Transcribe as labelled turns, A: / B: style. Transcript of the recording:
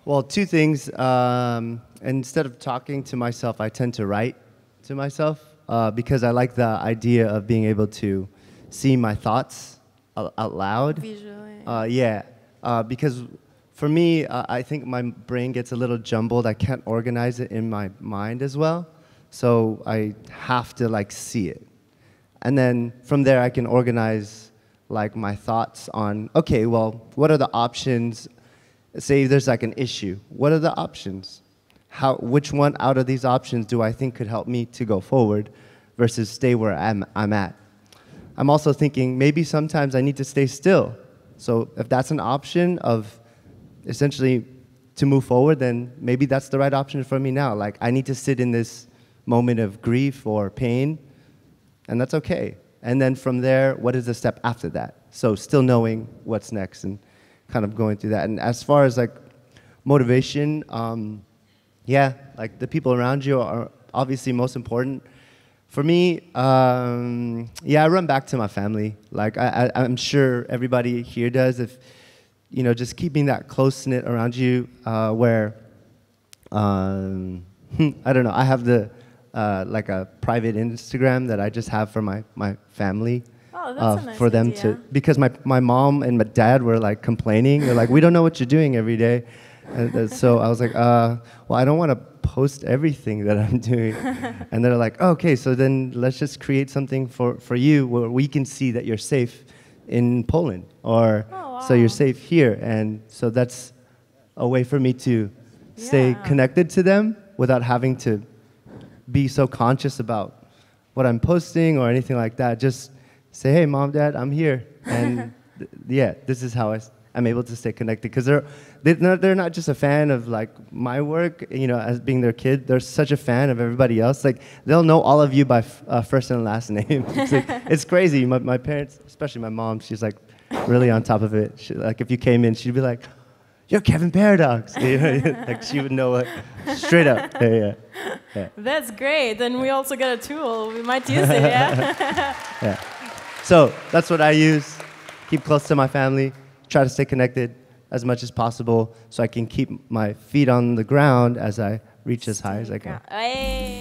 A: Well, two things. Instead of talking to myself, I tend to write to myself because I like the idea of being able to see my thoughts out loud.
B: Visually.
A: Yeah, because for me, I think my brain gets a little jumbled. I can't organize it in my mind as well, so I have to like see it, and then from there I can organize like my thoughts on, okay, well, what are the options? Say there's like an issue. What are the options? Which one out of these options do I think could help me to go forward versus stay where I'm at? I'm also thinking maybe sometimes I need to stay still. So if that's an option of essentially to move forward, then maybe that's the right option for me now. Like I need to sit in this moment of grief or pain, and that's okay. And then from there, what is the step after that? So still knowing what's next and kind of going through that. And as far as like motivation, yeah, like the people around you are obviously most important. For me, yeah, I run back to my family. Like I'm sure everybody here does. If you know, just keeping that close knit around you, where I don't know. I have the like a private Instagram that I just have for my family.
B: Oh, that's a nice
A: for them
B: idea.
A: to, because my mom and my dad were like complaining. They're like, we don't know what you're doing every day. And so I was like, well, I don't want to post everything that I'm doing. And they're like, okay, so then let's just create something for you where we can see that you're safe in Poland, or so you're safe here. And so that's a way for me to stay connected to them without having to be so conscious about what I'm posting or anything like that. Just say, hey, Mom, Dad, I'm here. And yeah, this is how I'm able to stay connected. Because they're not just a fan of like my work, you know, as being their kid. They're such a fan of everybody else. Like they'll know all of you by first and last name. It's, like, it's crazy. My parents, especially my mom, she's like really on top of it. Like if you came in, she'd be like, you're Kevin Paradox. You know, like she would know it straight up. Yeah.
B: That's great. Then we also got a tool. We might use it, yeah?
A: Yeah. So that's what I use. Keep close to my family. Try to stay connected as much as possible so I can keep my feet on the ground as I reach as high as I can.
B: Hey.